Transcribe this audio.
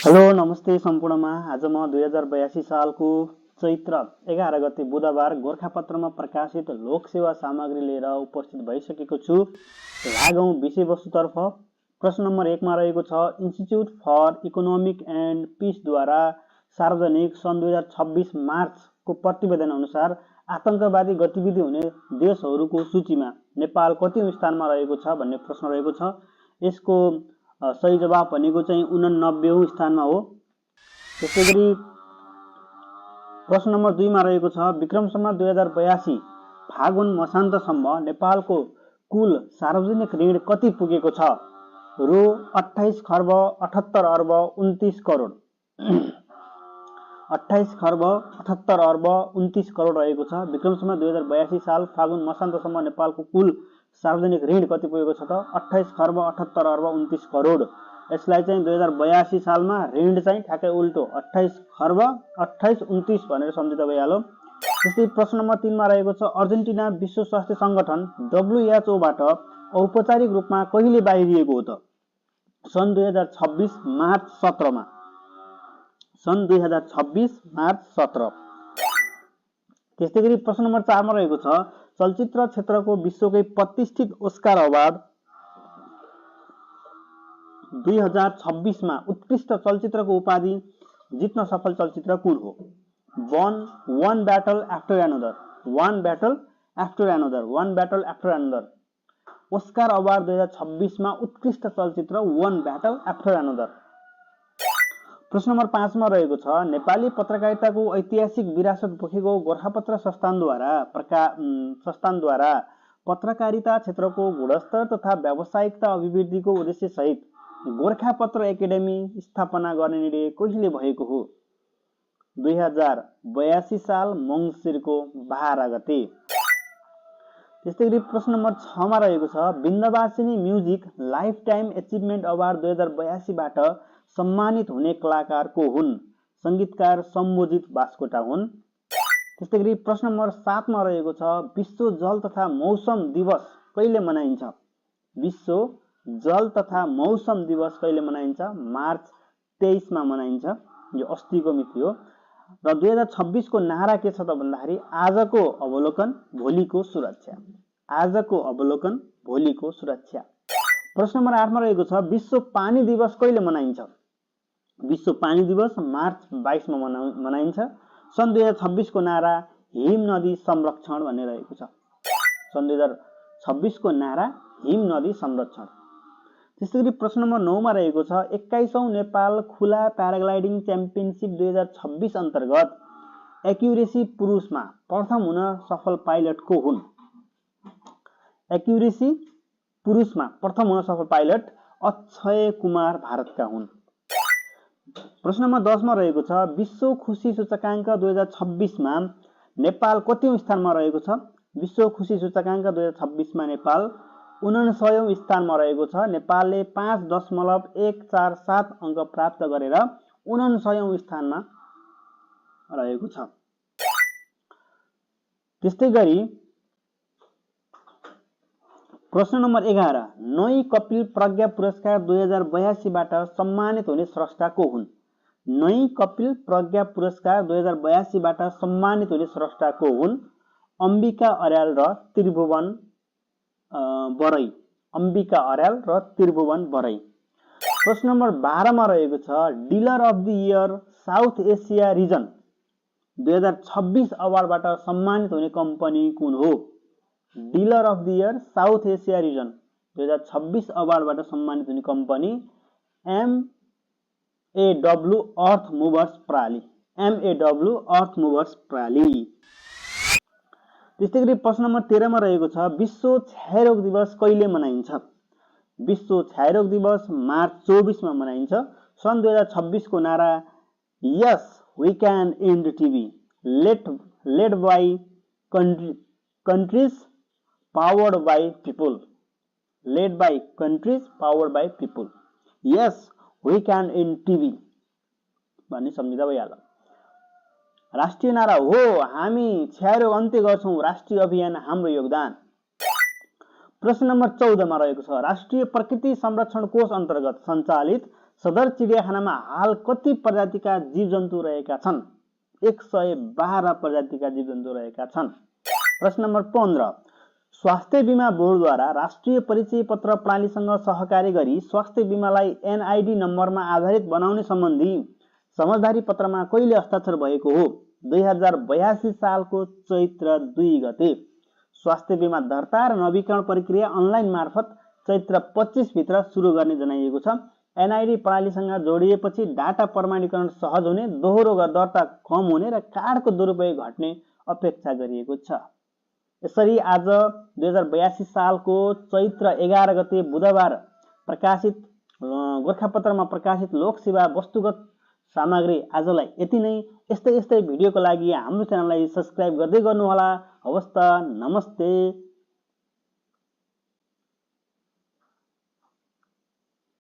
Hello नमस्ते सम्पूर्णमा। आज म 2082 सालको चैत्र 11 गते बुधबार गोरखापत्रमा प्रकाशित लोकसेवा सामग्री लिएर उपस्थित भइसकेको छु। लागौं विषयवस्तुतर्फ। प्रश्न नम्बर 1 मा रहेको छ, इन्स्टिच्युट फर इकोनोमिक एन्ड पीसद्वारा सार्वजनिक सन् 2026 मार्चको प्रतिवेदन अनुसार आतंकवादी गतिविधि हुने देशहरूको सूचीमा नेपाल कतिौं स्थानमा रहेको छ भन्ने प्रश्न रहेको छ। यसको सही जवाब भनेको चाहिँ 89औं स्थानमा हो। त्यसैगरी प्रश्न नम्बर 2 मा रहेको छ, विक्रम सम्वत 2082 फागुन मसान्तसम्म नेपालको कुल सार्वजनिक ऋण कति पुगेको छ? रु 28 खर्ब 78 अर्ब 29 करोड 28 खर्ब 78 अर्ब 29 करोड रहेको छ। विक्रम सम्वत 2082 साल फागुन मसान्तसम्म नेपालको कुल सार्वजनिक ऋण कति पुगेको छ त? 28 खर्ब 78 अर्ब 29 करोड। यसलाई चाहिँ 2082 सालमा ऋण चाहिँ ठ्याक्कै उल्टो 28 खर्ब 28 29 भनेर सम्झिँदा भइहाल्यो। त्यस्तै प्रश्न नम्बर 3 मा रहेको छ, अर्जेन्टिना विश्व स्वास्थ्य संगठन WHO बाट औपचारिक रूपमा कहिले बाहिरिएको हो त? सन् 2026 मार्च 17 मा। सन् 2026 मार्च 17। त्यस्तैगरी प्रश्न नम्बर 4 मा रहेको छ, चलचित्र क्षेत्रको विश्वकै प्रतिष्ठित ओस्कार अवार्ड 2026 मा उत्कृष्ट चलचित्रको उपाधि जित्न सफल चलचित्र कुन हो? One battle after another. One battle after another. One battle after another. Oscar award 2026 मा उत्कृष्ट चलचित्र वन ब्याटल आफ्टर एनदर। प्रश्न नम्बर 5 मा रहेको छ, नेपाली पत्रकारिताको ऐतिहासिक विरासत बोकेको गोरखापत्र संस्थानद्वारा पत्रकारिता क्षेत्रको गुणस्तर तथा व्यावसायिकता अभिवृद्धिको उद्देश्य सहित गोरखापत्र एकाडेमी स्थापना गर्ने निर्णय कहिले भएको हो? 2082 साल मङ्सिरको 12 गते। त्यस्तैगरी प्रश्न नम्बर 6 मा रहेको छ, Vindhyavasini music life time achievement award 2082 बाट सम्मानित हुने कलाकार को हुन्? संगीतकार सम्बोजित बास्कोटा हुन्। त्यस्तैगरी प्रश्न नम्बर 7 मा रहेको छ, विश्व जल तथा मौसम दिवस कहिले मनाइन्छ? विश्व जल तथा मौसम दिवस कहिले मनाइन्छ? मार्च 23 मा मनाइन्छ। यो अस्तिको मिति हो। र 2026 को नारा के छ त भन्दाखेरि आजको अवलोकन भोलिको सुरक्षा। आजको अवलोकन भोलिको सुरक्षा। प्रश्न नम्बर 8 मा रहेको छ, विश्व पानी दिवस कहिले मनाइन्छ? विश्व पानी दिवस मार्च 22 मा मनाइन्छ। सन् 2026 को नारा हिम नदी संरक्षण भन्ने रहेको छ। सन् 2026 को नारा हिम नदी संरक्षण। त्यसैगरी प्रश्न नम्बर 9 मा रहेको छ, 21औं नेपाल खुला प्याराग्लाइडिङ च्याम्पियनसिप 2026 अन्तर्गत एक्युरेसी पुरुषमा प्रथम हुन सफल पाइलट को हुन्? एक्युरेसी पुरुषमा प्रथम हुन सफल पाइलट अक्षय कुमार भारतका हुन्। प्रश्न नम्बर 10 मा रहेको छ, विश्व खुशी सूचकाङ्क 2026 मा नेपाल कतिौं स्थानमा रहेको छ? विश्व खुशी सूचकाङ्क 2026 मा नेपाल 99औं स्थानमा रहेको छ। नेपालले 5.147 अङ्क प्राप्त गरेर 99औं स्थानमा रहेको छ। त्यस्तैगरी प्रश्न नम्बर 11, नई कपिल प्रज्ञा पुरस्कार 2082 बाट सम्मानित हुने स्रष्टा को हुन्? नई कपिल प्रज्ञा पुरस्कार 2082 बाट सम्मानित हुने स्रष्टा को हुन्? अम्बिका अर्याल र त्रिभुवन बराई। अम्बिका अर्याल र त्रिभुवन बराई। प्रश्न नम्बर 12 मा रहेको छ, dealer of the year South Asia region 2026 अवार्डबाट सम्मानित हुने कम्पनी कुन हो? Dealer of the year South Asia region 2026 अवार्डबाट सम्मानित हुने कम्पनी MAW अर्थ मुभर्स प्राली। MAW अर्थ मुभर्स प्राली। त्यस्तैगरी प्रश्न नम्बर 13 मा रहेको छ, विश्व क्षयरोग दिवस कहिले मनाइन्छ? विश्व क्षयरोग दिवस मार्च 24 मा मनाइन्छ। सन् 2026 को नारा yes we can end TB led by countries powered by people. Led by countries powered by people. Yes we can end TB भन्ने सम्झिँदा भइहाल्यो। राष्ट्रिय नारा हो हामी क्षयरोग अन्त्य गर्छौं, राष्ट्रिय अभियान हाम्रो योगदान। प्रश्न नम्बर 14 मा रहेको छ, राष्ट्रिय प्रकृति संरक्षण कोष अन्तर्गत सञ्चालित सदर चिडियाखानामा हाल कति प्रजातिका जीवजन्तु रहेका छन्? 112 प्रजातिका जीवजन्तु रहेका छन्। प्रश्न नम्बर 15 स्वास्थ्य बीमा बोर्डद्वारा राष्ट्रिय परिचय पत्र प्रणालीसँग सहकार्य गरी स्वास्थ्य बीमालाई एनआईडी नम्बरमा आधारित बनाउने सम्बन्धी समझदारी पत्रमा कहिले हस्ताक्षर भएको हो? 2082 सालको चैत्र 2 गते। स्वास्थ्य बीमा दर्ता र नवीकरण प्रक्रिया अनलाइन मार्फत चैत्र 25 भित्र सुरु गर्ने जनाइएको छ। एनआईडी प्रणालीसँग जोडिएपछि डाटा प्रमाणीकरण सहज हुने, दोहोरो दर्ता कम हुने र कार्डको दुरुपयोग घट्ने अपेक्षा गरिएको छ। यसरी आज 2082 सालको चैत्र 11 गते बुधबार प्रकाशित गोरखापत्रमा प्रकाशित लोकसेवा वस्तुगत सामग्री आजलाई यति नै। यस्तै भिडियोको लागि हाम्रो च्यानललाई सब्स्क्राइब गर्दै गर्नुहोला। हवस् त, नमस्ते।